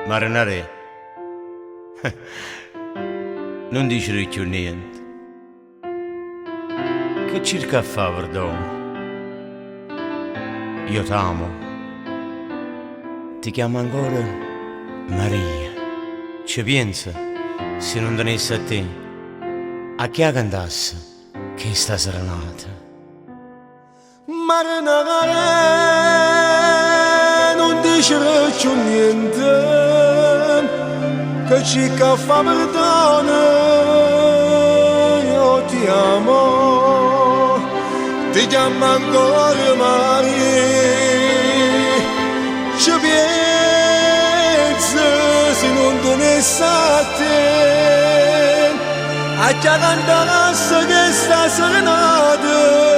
Marinare, non dici più niente. Che cerca a fare, perdono? Io t'amo. Ti chiamo ancora Maria. Ci pensa, se non tenesse a te, a chi la cantasse che sta serenata? Marinare, non dice più niente, che ci fa perdono, io ti chiamo ancora Maria, ci pensi se non tenesse a te, a chi cantasse che sta serenata.